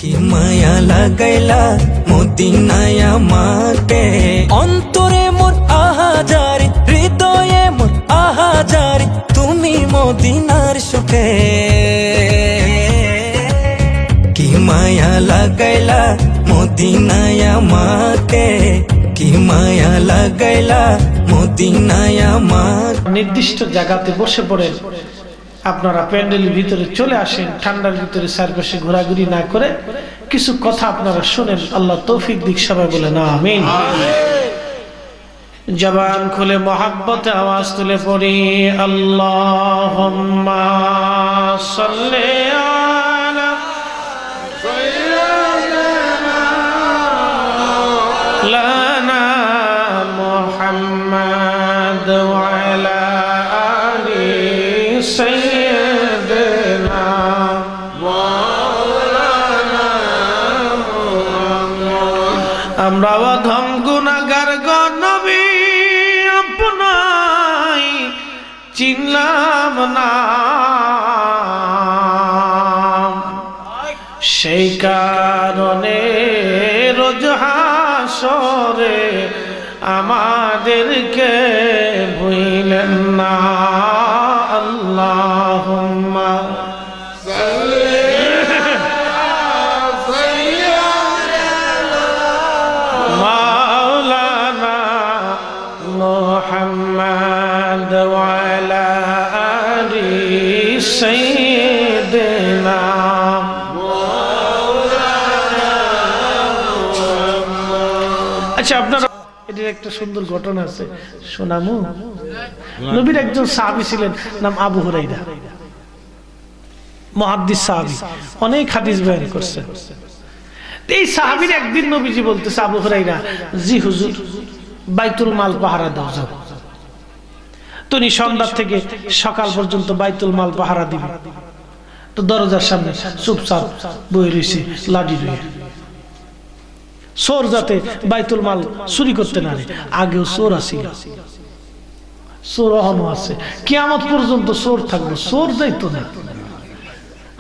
কি মায়া লাগাইলা মদিনায় আমাকে, অন্তরে মোর আহাজারি, হৃদয়ে মোর আহাজারি, তুমি মদিনার সুখে। কি মায়া লাগাইলা মদিনায় আমাকে, কি মায়া লাগাইলা মদিনায় আমাকে। নির্দিষ্ট জায়গাতে বসে পড়েন, আপনারা প্যান্ডেলের ভিতরে চলে আসেন, ঠান্ডার ভিতরে চারপাশে ঘোরাঘুরি না করে কিছু কথা আপনারা শুনেন। আল্লাহ তৌফিক দিক, সবাই বলে না আমিন। জবান খুলে মোহাব্বতে আওয়াজ তুলে পড়ি আল্লাহুম্মা সাল্লি আলা সাইয়্যিদিনা মুহাম্মাদ ওয়া আলা আলি সাইয়্যিদিনা মাওলানা মুহাম্মদ। আমরা অধম গুনাহগার গো নবী আপনাই চিনলাম না, সেই কারণে রোজ হাসরে আমাদেরকে ভুলেন না। আল্লাহুম্মা মাওলানা মুহাম্মদ ওয়া আলা আলি সাইয়্যিদিনা। আচ্ছা, আপনারা এটার একটা সুন্দর ঘটনা আছে, শোনামু। নবীর একজন সাহাবী ছিলেন, নাম আবু হুরায়রা, মুহাদ্দিস সাহাবী, অনেক হাদিস বয়ান করছেন। এই সাহাবীর একদিন নবীজি বলতেছে, আবু হুরায়রা, জি হুজুর, বাইতুল মাল পাহারা দাও যাও। তুমি সন্ধ্যা থেকে সকাল পর্যন্ত বাইতুল মাল পাহারা দিবে। তো দরজার সামনে চুপচাপ বই রয়েছে লাঠি রয়ে, চোর যাতে বাইতুল মাল চুরি করতে না। আগেও চোর আসিল, চোর অহনো আছে, কিয়ামত পর্যন্ত চোর থাকবো, চোর যাইতো না।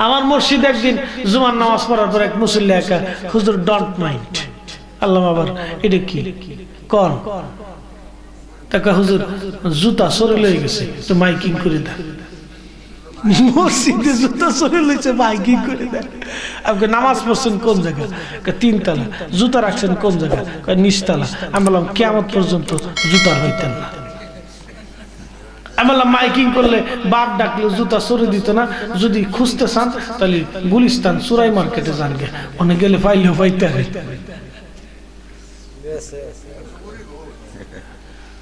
আমার মসজিদ একদিন জুমার নামাজ পড়ার পর এক মুসল্লি একা, হুজুর ডোন্ট মাইন্ড। আল্লাহ আবার এটা কি কর, তাকে হুজুর জুতা চোরে লয়ে গেছে, তো মাইকিং করে দেয়। মসজিদে জুতা চোরে লইছে, মাইকিং করে দেয়। আপনি নামাজ পড়ছেন কোন জায়গায়? 3 তলা। জুতা রাখছেন কোন জায়গায়? নিচতলা। আমি বললাম কিয়ামত পর্যন্ত জুতা হইতেন না। আমি বললাম মাইকিং করলে বাপ ডাকলে জুতা চোরে দিত না। যদি খুঁজতে চান তাহলে গুলিস্তান চুরাই মার্কেটে যান গে, অনেক গেলে পাইলেও পাইতে হবে।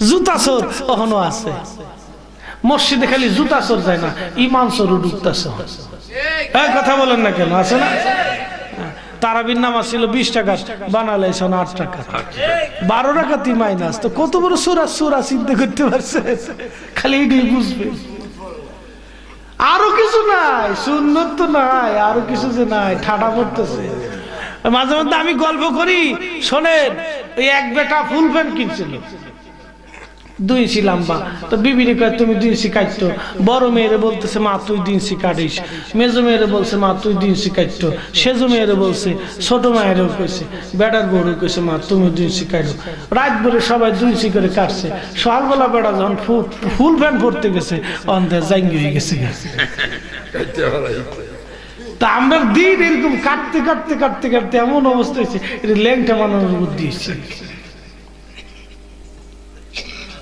জুতা চোর কখনো আছে মসজিদে, খালি জুতা চোর যায় না, ইমান চোরও ঢুকতেছে। কথা বলেন না কেন? আছে না? তারাবির নামাজ ছিল 20 টাকা, বানালে 8 টাকা, 12 টাকাতে মাইনাস। তো কত বড় সুরা চিন্তা করতে পারছে? খালি এটাই বুঝবে, আরো কিছু নাই, সুন্নত তো নাই, আরো কিছু যে নাই, ঠাডা পড়তেছে। মাঝে মধ্যে আমি গল্প করি, শোনেন। ওই এক বেটা ফুল প্যান্ট কিনছিল 2 ইঞ্চি লম্বা, তো বিবিরে কয় তুমি 2 ইঞ্চি কাটতো। বড় মেয়েরে বলতেছে মা তুই 2 ইঞ্চি কাটিস। মেজো মেয়েরে বলছে মা তুই 2 ইঞ্চি কাটতো। সেজো মেয়েরে বলছে, ছোট মায়েরও কইছে, বেটার বউরে কইছে মা তুমি 2 ইঞ্চি কাটো। রাত ভরে সবাই 2 ইঞ্চি করে কাটছে। সকালবেলা বেটা যখন ফুল প্যান্ট পরতে গেছে, অন্ধে জাঙ্গি হয়ে গেছে। তা আমরা দিন এরকম কাটতে কাটতে কাটতে কাটতে এমন অবস্থা হয়েছে, এটা ল্যাংটা বানানোর বুদ্ধি হচ্ছে।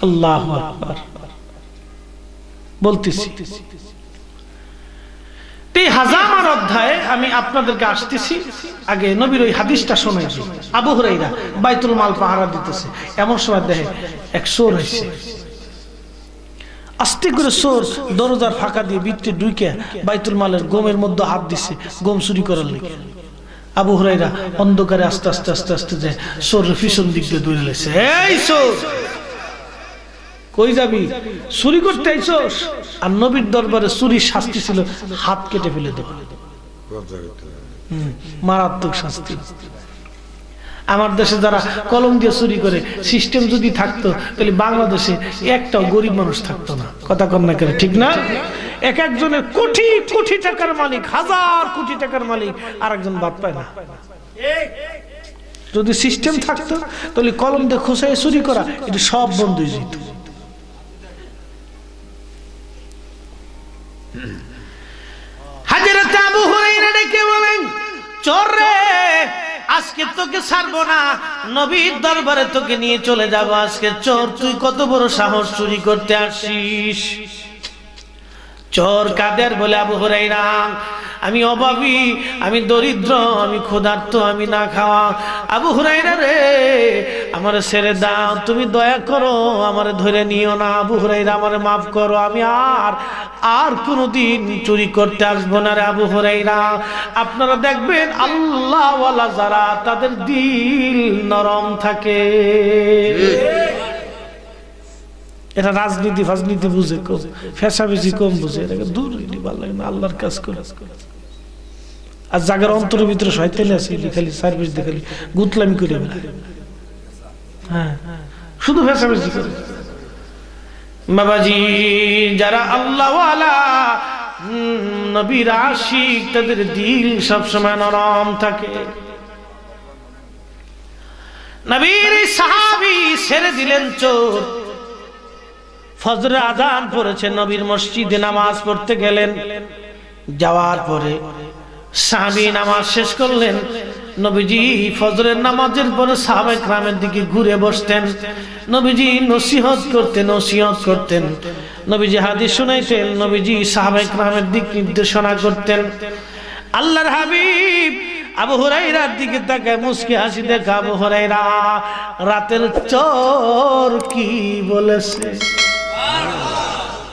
আল্লাহু আকবার বলতেছি। এই হাজার অধ্যায়ে আমি আপনাদেরকে আসতেছি, আগে নবীর ওই হাদিসটা শোনাইছি। আবু হুরায়রা বাইতুল মাল পাহারা দিতেছে, এমন সময় দেখে এক চোর হইছে। আস্তে করে চোর দরজার ফাঁকা দিয়ে ভিতরে ঢুকে বাইতুল মালের গমের মধ্যে হাত দিছে, গম চুরি করার লেগে। আবু হুরায়রা অন্ধকারে আস্তে আস্তে আস্তে আস্তে যায়, চোরের পিছন দিক দিয়ে দৌড়ে লেছে। এই চোর, কই যাবি? চুরি করতে আইছস? আর নবীর দরবারে চুরির শাস্তি ছিল হাত কেটে ফেলে দেওয়া, মারাত্মক শাস্তি। আমার দেশে যারা কলম দিয়ে চুরি করে, সিস্টেম যদি থাকতো তাহলে বাংলাদেশে একটাও গরিব মানুষ থাকতো না। কথা কন না কেন? ঠিক না? এক একজনের কোটি কোটি টাকার মালিক, হাজার কোটি টাকার মালিক, আর একজন বাদ পায় না। যদি সিস্টেম থাকতো তাহলে কলম দিয়ে খোসায় চুরি করা এটা সব বন্ধ হয়ে যেত। হযরত আবু হুরায়রা ডেকে বলেন, চোর রে, আজকে তোকে ছাড়বো না, নবীর দরবারে তোকে নিয়ে চলে যাব আজকে। চোর, তুই কত বড় সাহস চুরি করতে আসিস? চোর কাদের? বলে আবু হুরায়রা, আমি অভাবী, আমি দরিদ্র, আমি ক্ষুধার্ত, আমি না খাওয়া। আবু হুরায়রা রে, আমারে ছেড়ে দাও, তুমি দয়া করো, আমারে ধরে নিও না। আবু হুরায়রা, আমারে মাফ করো, আমি আর কোনোদিন চুরি করতে আসবো না রে আবু হুরায়রা। আপনারা দেখবেন আল্লাহওয়ালা যারা, তাদের দিল নরম থাকে। এটা রাজনীতি ফাজনীতি বুঝে কম, ফেসাফেসি কম বুঝে, এটাকে দূর ভালো লাগে না, আল্লাহর কাজ করে। আর জাগার অন্তরের ভিতরে শয়তানি আছে, খালি সার্ভিস দিয়ে খালি গুতলামি করে, হ্যাঁ, শুধু ফেসাফেসি করে। বাবাজি, যারা আল্লাহওয়ালা, নবীর আশিক, তাদের দিল সবসময় নরম থাকে। নবীর সাহাবী ছেড়ে দিলেন চোর। ফজরের আযান পড়েছে, নবীর মসজিদে নামাজ পড়তে গেলেন। যাওয়ার পরে সাহাবী নামাজ শেষ করলেন। নবীজি ফজরের নামাজের পরে সাহাবায়ে কেরামের দিকে ঘুরে বসতেন। নবীজি নসিহত করতেন, নবীজি হাদিস শুনাইতেন, নবীজি সাহাবায়ে কেরামের দিক নির্দেশনা করতেন। আল্লাহর হাবিব আবু হুরায়রার দিকে তাকায় মুস্কি হাসি দেখে, আবু হুরায়রা, রাতের চোর কি বলেছে?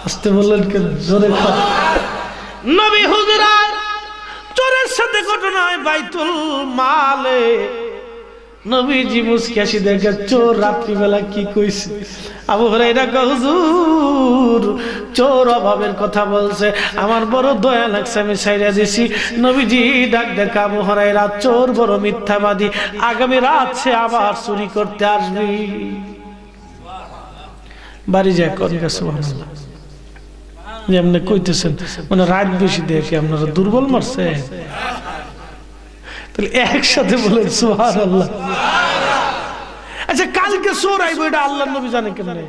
আসতে বললেন কেন? জোরে খাও। নবী হুজুরার চোরের সাথে ঘটনা হয় বাইতুল মালে। নবীজি মুস্কি হাসি দেখে, চোর রাত্রিবেলা কি কইছে? আবু হুরায়রা কয়, হুজুর, চোর অভাবের কথা বলছে, আমার বড় দয়া লাগছে, আমি ছাইড়া দিছি। নবীজি ডাক ডাক, আবু হুরায়রা, চোর বড় মিথ্যাবাদী, আগামী রাত সে আবার চুরি করতে আসবি। বাড়ি যায় কোন কাছে এমনি কইতেছেন, মানে রাত বেশি দেখে আপনারা দুর্বল মারছে, তাহলে একসাথে বলেন সুবহানাল্লাহ। আচ্ছা, কালকে চোর আইব, এটা আল্লাহর নবী জানে কেমনে?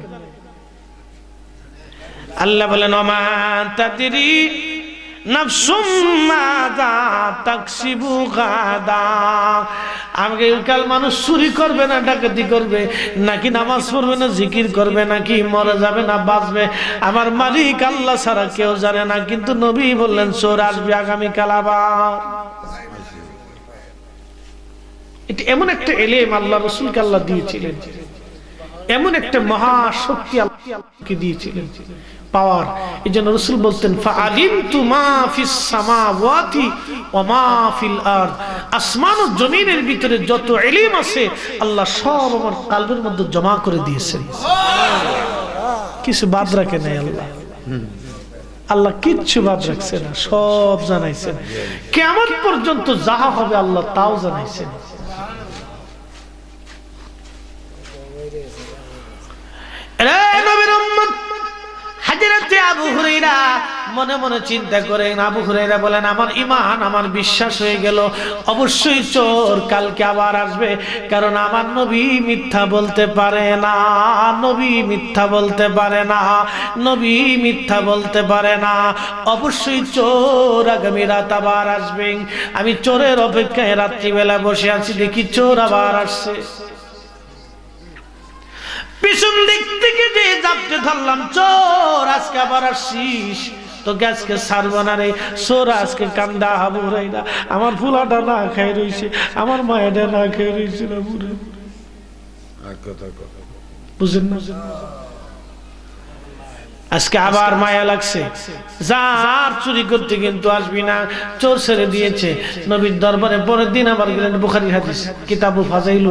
আল্লাহ বলেন, ওমা তাদরি নাফসুম মাযা তাকসিবু গাদা। আগামীকাল মানুষ চুরি করবে না ডাকাতি করবে, নাকি নামাজ পড়বে না জিকির করবে, নাকি মরে যাবে না বাঁচবে, আমার মালিক আল্লাহ ছাড়া কেউ জানে না। কিন্তু নবী বললেন, চোর আসবে আগামীকাল আবার। এটা এমন একটা এলেম আল্লাহ রাসূলকে আল্লাহ দিয়েছিলেন, এমন একটা মহাশক্তি আল্লাহকে দিয়েছিলেন, পাওয়ার। এই জন্য রাসূল বলতেন, ফাআলিমতু মা ফিস সামাওয়াতি ওয়া মা ফিল আরদ। আসমান ও জমিনের ভিতরে যত ইলম আছে আল্লাহ সব আমার কলবের মধ্যে জমা করে দিয়েছেন, কিছু বাদ রাখে নাই আল্লাহ। আল্লাহ কিচ্ছু বাদ রাখছে না, সব জানাইছেন। কিয়ামত পর্যন্ত যাহা হবে আল্লাহ তাও জানাইছেন। হযরত আবু হুরায়রা মনে মনে চিন্তা করেন। আবু হুরায়রা বলেন, আমার ঈমান, আমার বিশ্বাস হয়ে গেল, অবশ্যই চোর কালকে আবার আসবে, কারণ আমার নবী মিথ্যা বলতে পারে না, নবী মিথ্যা বলতে পারে না, নবী মিথ্যা বলতে পারে না। অবশ্যই চোর আগামী রাত আবার আসবে। আমি চোরের অপেক্ষায় রাত্রিবেলা বসে আছি, দেখি চোর আবার আসছে। পিছন দিক থেকে যে জাপটে ধরলাম, চোর আজকে আবার আসছিস, তোকে আজকে ছাড়বো না রে। চোর আজকে কান্দা, আবু হুরায়রা, আমার ফুলাটা না খাই রইছে, আমার মায়েরা না খাই রইছে না, বুঝেন না? আজকে আবার মায়া লাগছে, যা আর চুরি করতে কিন্তু আসবি না। চোর ছেড়ে দিয়েছে নবীর দরবারে। পরের দিন আবার গেলেন, বুখারীর হাদিস, কিতাবুল ফাযাইল,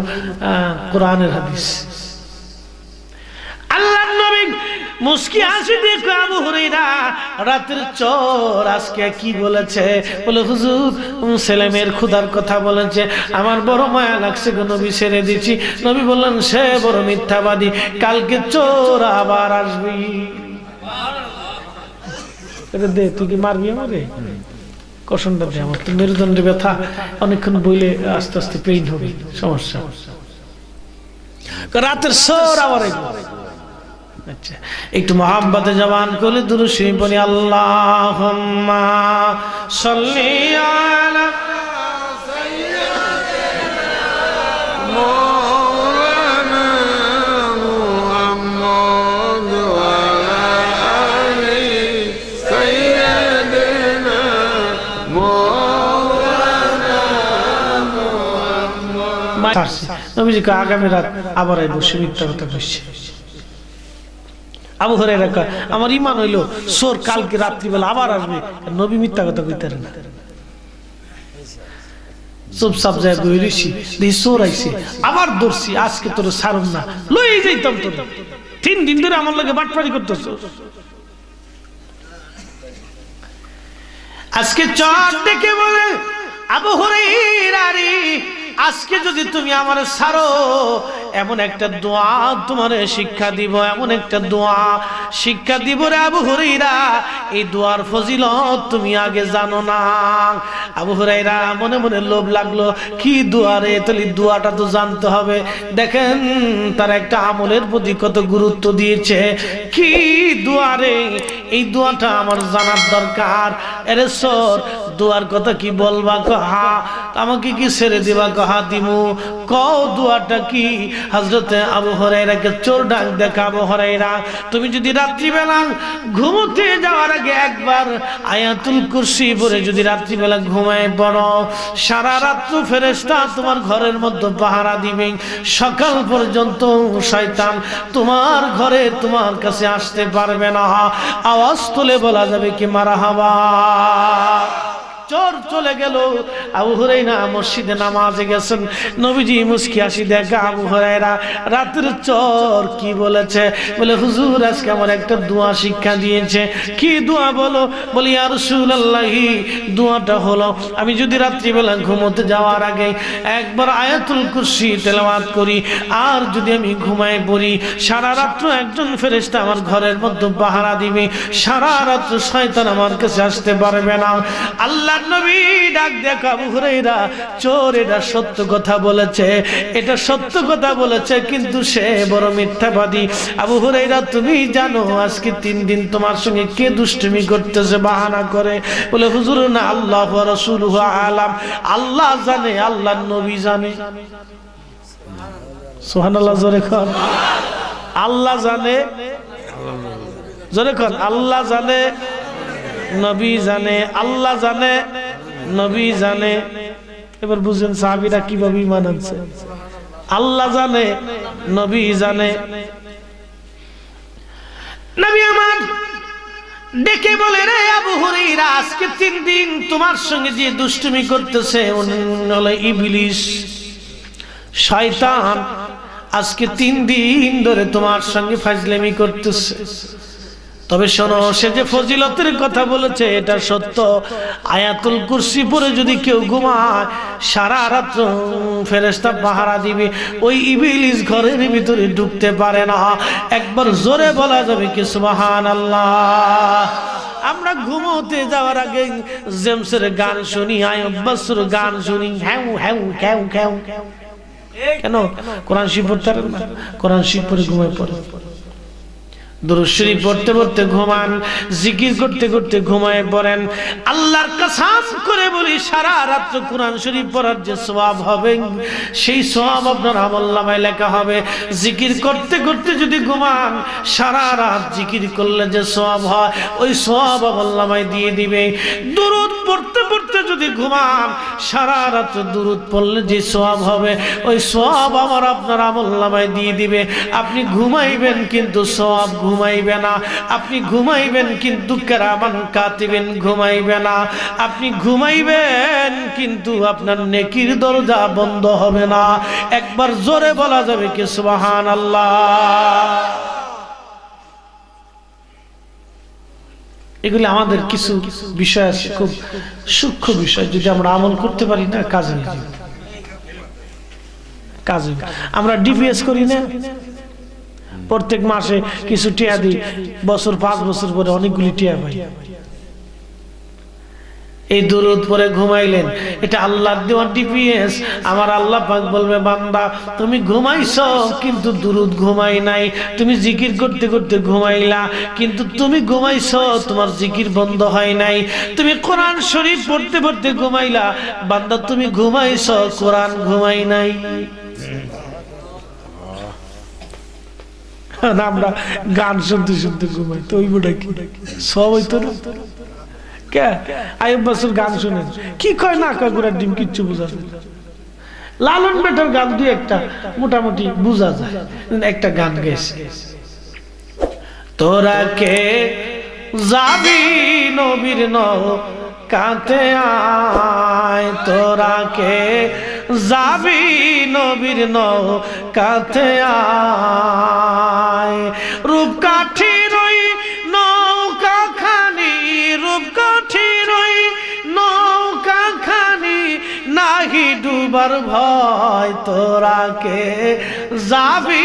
কোরআনের হাদিস। আল্লাহর নবী মুস্কি হাসি দেখো, আবু হুরায়রা, রাতের চোর আজকে কি বলেছে? বলে, হুজুর, সেলেমের ক্ষুধার কথা বলেছে, আমার বড় মায়া লাগছে গো, নবী ছেড়ে দিচ্ছি। নবী বললেন, সে বড় মিথ্যাবাদী, কালকে চোর আবার আসবি। এটা দে, তুই কি মারবি আমারে? কষণটা দে, আমার তো মেরুদণ্ডে ব্যথা, অনেকক্ষণ বইলে আস্তে আস্তে পেইন হবে, সমস্যা। রাতের সর আবার আচ্ছা, একটু মোহাম্মতে জবান করলে দুরূদ শরীফ পড়ি, আল্লাহুম্মা সাল্লি আলা নবীজি কয় আগামী রাত আবার আইব, সে মিথ্যা কথা কইছে। আবু হুরায়রা কয় আমার ঈমান হইলো চোর কালকে রাত্রিবেলা আবার আসবে, নবী মিথ্যা কথা কইতারে না। চুপচাপ যায় বই রইছি, দেখি চোর আইছে, আবার ধরছি, আজকে তোর ছাড়ুম না, লই যাইতাম তোর। 3 দিন ধরে আমার লগে বাটপারি করতেছ, আজকে চোর ডেকে বলে আবু হুরায়রা রে, আজকে যদি তুমি আমার ছাড়ো, এমন একটা দোয়া তোমার শিক্ষা দিব, এমন একটা দোয়া শিক্ষা দিব রে আবু হুরায়রা, এই দোয়ার ফজিলত তুমি আগে জানো না। আবু হুরায়রা মনে মনে লোভ লাগলো, কি দোয়া রে, তাহলে দোয়াটা তো জানতে হবে। দেখেন তার একটা আমলের প্রতি কত গুরুত্ব দিয়েছে, কি দোয়া রে, এই দোয়াটা আমার জানার দরকার। এরে সর, দোয়ার কথা কি বলবা? কহা আমাকে কি ছেড়ে দিবা? কহা দিমু। কও দোয়াটা কি? হযরতে আবু হুরায়রাকে চোর ডাক দেখা, আবু হুরায়রা তুমি যদি রাত্রিবেলা ঘুমোতে যাওয়ার আগে একবার আয়াতুল কুরসি পড়ে যদি রাত্রিবেলা ঘুমায় পড়ো, সারা রাত্র ফেরেশতা তোমার ঘরের মধ্যে পাহারা দিবে, সকাল পর্যন্ত শয়তান তোমার ঘরে তোমার কাছে আসতে পারবে না। আওয়াজ তুলে বলা যাবে কি মারহাবা। চোর চলে গেল, আবু হুরায়রা মসজিদে নামাজে গেছেন, নবীজি মুস্কি হাসি দেখা, আবু হুরায়রা রাতের চোর কি বলেছে? বলে হুজুর আজকে আমার একটা দোয়া শিক্ষা দিয়েছে। কি দোয়া বলো? বলি ইয়া রাসূলুল্লাহি, দোয়াটা হলো আমি যদি রাত্রিবেলা ঘুমোতে যাওয়ার আগে একবার আয়াতুল কুরসি তেলাওয়াত করি, আর যদি আমি ঘুমায় পড়ি, সারা রাত্র একজন ফেরেশতা আমার ঘরের মধ্যে পাহারা দিবে, সারা রাত্র শয়তান আমার কাছে আসতে পারবে না। আল্লাহ নবী ডাক দেখা, আবু হুরায়রা চোর এটা সত্য কথা বলেছে, এটা সত্য কথা বলেছে, কিন্তু সে বড় মিথ্যাবাদী। আবু হুরায়রা তুমি জানো আজকে 3 দিন তোমার সঙ্গে কে দুষ্টুমি করতেছে, বাহানা করে? বলে হুজুর না, আল্লাহ ওয়া রাসূলুহু আলাম, আল্লাহ জানে, আল্লাহর নবী জানে। সুবহানাল্লাহ, জোরে কর আল্লাহ জানে, জোরে কর আল্লাহ জানে, নবী জানে, আল্লাহ জানে, নবী জানে। এবার বুঝেন সাহাবীরা কিভাবে ঈমান আনছে। আল্লাহ জানে, নবী জানে। নবী আমার ডেকে বলে রে আবু হুরায়রা, আজকে 3 দিন তোমার সঙ্গে যে দুষ্টুমি করতেছে হলো ইবলিস, শয়তান। আজকে 3 দিন ধরে তোমার সঙ্গে ফাজলামি করতেছে। তবে শোনো, সে যে ফজিলতের কথা বলেছে এটা সত্য। আয়াতুল কুরসি পড়ে যদি কেউ ঘুমায়, সারা রাত ফেরেশতা পাহারা দিবে, ওই ইবলিস ঘরের ভিতরে ঢুকতে পারে না। একবার জোরে বলা যাবে কি সুবহানাল্লাহ। আমরা ঘুমোতে যাওয়ার আগে জেমসের গান শুনি, আইয়ুব বাসুর গান শুনি, হ্যাউ হ্যাউ ক্যাউ ক্যাউ। কেন? কোরআন শরীফ পড়তে পারেন না? কোরআন শরীফ পড়ে ঘুমায় পড়ে, দুরূদ শরীফ পড়তে পড়তে ঘুমান, জিকির করতে করতে ঘুমায় পড়েন। আল্লাহর কসম করে বলি, সারা রাত কোরআন শরীফ পড়ার যে সওয়াব হবে, সেই সওয়াব আপনার আমলনামায় লেখা হবে। জিকির করতে করতে যদি ঘুমান, সারা রাত জিকির করলে যে সওয়াব হয়, ওই সওয়াব আমলনামায় দিয়ে দিবে। দুরূদ পড়তে পড়তে যদি ঘুমান, সারা রাত দুরূদ পড়লে যে সওয়াব হবে, ওই সওয়াব আমার আপনার আমলনামায় দিয়ে দিবে। আপনি ঘুমাইবেন কিন্তু সওয়াব ঘুমাইবে না। আপনি ঘুমাইবেন কিন্তু কিরামান কাতিবিন ঘুমাইবে না। আপনি ঘুমাইবেন কিন্তু আপনার নেকির দরজা বন্ধ হবে না। একবার জোরে বলা যাবে কি সুবহানাল্লাহ। এগুলি আমাদের কিছু বিষয় আছে, খুব সূক্ষ্ম বিষয়, যদি আমরা আমল করতে পারি না কাজে কাজে। আমরা ডিপিএস করি না, প্রত্যেক মাসে কিছু টিয়া দিই, বছর 5 বছর পরে অনেকগুলি টিয়া পাই। এই দরুদ পরে ঘুমাইলেন, এটা আল্লাহর দেওয়া ডিপিএস। আমার আল্লাহ পাক বলবে, বান্দা তুমি ঘুমাইছো কিন্তু দুরুদ ঘুমাই নাই, তুমি জিকির করতে করতে ঘুমাইলা কিন্তু তুমি ঘুমাইছো, তোমার জিকির বন্ধ হয় নাই। তুমি কোরআন শরীফ পড়তে পড়তে ঘুমাইলা, বান্দা তুমি ঘুমাইছো, কোরআন ঘুমাই নাই। আমরা গান শুনতে শুনতে ঘুমাই, তো ওইটা কি সব হইতো না? কে আইয়ুব বাসুর গান শুনেন, কি কয় না কয় গোড়ার ডিম কিচ্ছু বোঝা যায়। লালন বেটার গান দুই একটা মোটামুটি বোঝা যায়। একটা গান গেছে, তোরা কে যাবি নবীর নৌকাতে আয়, তোরা কে যাবি নবীর নৌকাতে আয়, রূপকাঠির ওই নৌকা খানি, রূপকাঠির ওই নৌকা খানি নাহি ডুবার ভয়, তোরা কে যাবি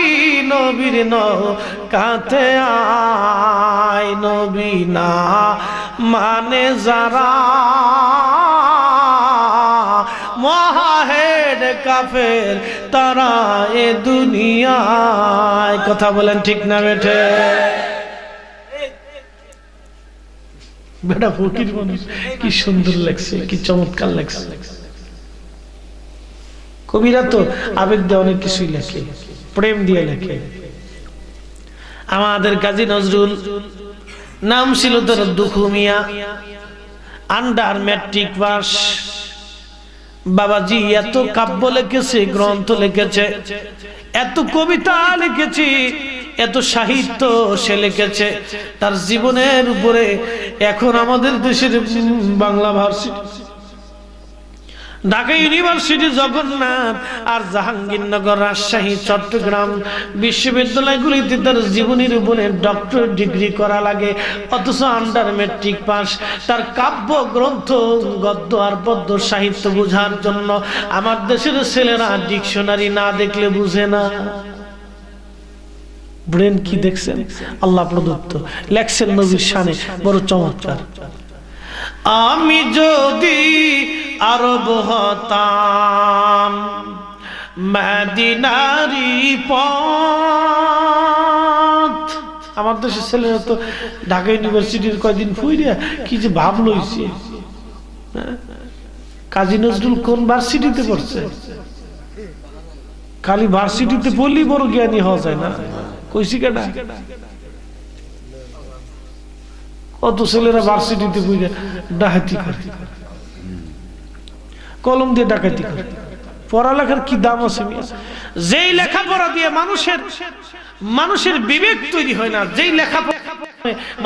নবীর নৌকাতে আয়, নবী না মানে যারা মহাহেড কাফের তারা এ দুনিয়ায়। কথা বলেন ঠিক না বেঠে? বেটা ফকির মানুষ, কি সুন্দর লাগছে, কি চমৎকার লাগছে। কবিরা তো আবেগ দিয়ে অনেক কিছুই লেখে, প্রেম দিয়ে লেখে। আমাদের কাজী নজরুল নাম ছিল তার দুখু মিয়া, আন্ডার ম্যাট্রিক পাস। বাবাজি এত কাব্য লিখেছে, গ্রন্থ লিখেছে, এত কবিতা লিখেছে, এত সাহিত্য সে লিখেছে। তার জীবনের উপরে এখন আমাদের দেশের বাংলা ভার্সিটি, ঢাকা ইউনিভার্সিটি, জগন্নাথ আর জাহাঙ্গীরনগর, রাজশাহী, চট্টগ্রাম বিশ্ববিদ্যালয়গুলিতে তার জীবনের উপরে ডক্টরেট ডিগ্রি করা লাগে, অথচ আন্ডার ম্যাট্রিক পাস। তার কাব্য গ্রন্থ, গদ্য আর পদ্য সাহিত্য বোঝার জন্য আমার দেশের ছেলেরা ডিকশনারি না দেখলে বুঝে না। ব্রেন কি দেখছেন? আল্লাহ প্রদত্ত। লেখছেন নবীর শানে, বড় চমৎকার। আমি যদি আরব হতাম মদিনারি পথ। আমার দেশের ছেলেরা তো ঢাকা ইউনিভার্সিটির কয়দিন ফুইরা কি যে ভাব লইছে। কাজী নজরুল কোন ভার্সিটিতে পড়ছে? খালি ভার্সিটিতে পড়লি বড় জ্ঞানী হওয়া যায় না, কইছি কেনা? কত ছেলেরা ভার্সিটিতে পড়ে ডাকাতি করে, কলম দিয়ে ডাকাতি করে। পড়ালেখার কি দাম আছে? যেই লেখাপড়া দিয়ে মানুষের বিবেক তৈরি হয় না, যেই লেখাপড়া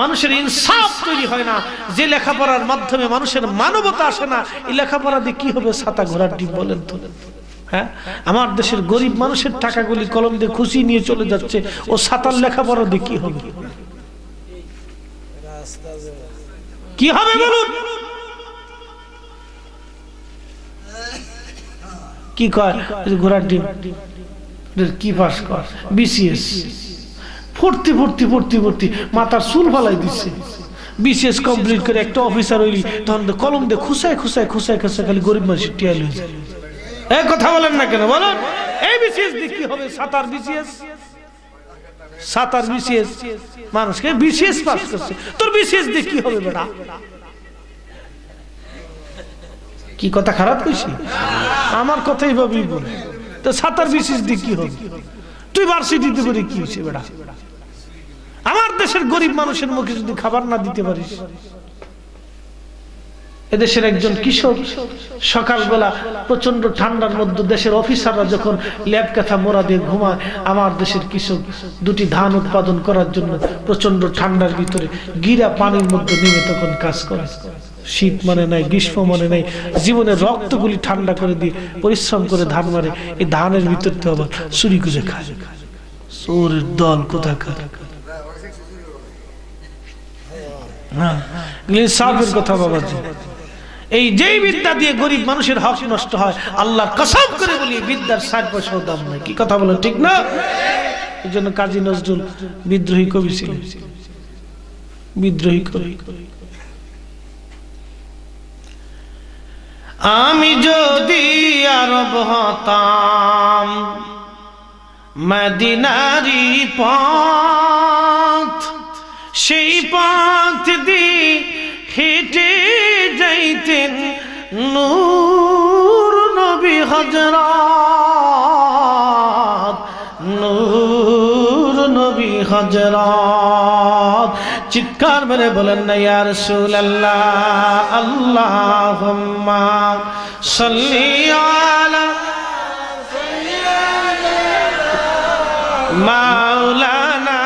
মানুষের ইনসাফ তৈরি হয় না, যে লেখাপড়ার মাধ্যমে মানুষের মানবতা আসে না, এই লেখাপড়া দিয়ে কি হবে? ছাতা ঘোড়ার ডিম বলেন তো? হ্যাঁ, আমার দেশের গরিব মানুষের টাকাগুলি কলম দিয়ে খুশি নিয়ে চলে যাচ্ছে, ও ছাতার লেখাপড়া দিয়ে কি হবে? কি হবে বলুন? কি কয় ঘোড়ার ডিম? কি পাস কর? বিসিএস। পড়তে পড়তে পড়তে পড়তে মাথার চুল ফালাই দিচ্ছে। বিসিএস কমপ্লিট করে একটা অফিসার হইলি, তখন কলম দিয়ে খুসায় খুসায় খুসায় খুসায় খালি গরিব মানুষের টিয়া লয়ে যায়। এই কথা বলেন না কেন বলুন? এই বিসিএস দিয়ে কি হবে? সাতার বিসিএস, সাতার বিসিএস মানুষকে বিসিএস পাস করছে, তোর বিসিএস দিয়ে কি হবে বেটা? কি কথা খারাপ কইছি? আমার কথাই ভাবি বলে তো সাতার বিসিএস দিয়ে কি হবে? তুই ভার্সিটিতে পড়ে কি হয়েছে বেটা? আমার দেশের গরিব মানুষের মুখে যদি খাবার না দিতে পারিস। এদেশের একজন কৃষক সকালবেলা প্রচন্ড ঠান্ডার মধ্যে দেশের অফিসাররা যখন ল্যাব কাঁথা মোড়া দিয়ে ঘুমায়, আমার দেশের কৃষক দুটি ধান উৎপাদন করার জন্য প্রচন্ড ঠান্ডার ভিতরে গিরা পানির মধ্যে নেমে তখন কাজ করে। শীত মানে নাই, গ্রীষ্ম মানে নাই, জীবনের রক্তগুলি ঠান্ডা করে দিয়ে পরিশ্রম করে ধান মারে। এই ধানের ভিতর তো আবার চুরি করে খায়। চোরের দল কোথাকার। সাহেবের কথা বাবাজি, এই যেই বিদ্যা দিয়ে গরিব মানুষের হক নষ্ট হয়, আল্লাহর কসম করে বলি বিদ্যার ৬০ পয়সাও দাম নাই। কি কথা বলেন ঠিক না? এই জন্য কাজী নজরুল বিদ্রোহী কবি ছিলেন, বিদ্রোহী কবি। আমি যদি আরব হতাম মদিনারি পথ সেই পথ দিয়ে হেঁটে যাইতেন নূর নবী হযরত নূর নবী হযরত চিৎকার মেরে বলেন না ইয়া রাসূলুল্লাহ আল্লাহুম্মা সাল্লি আলা মাওলানা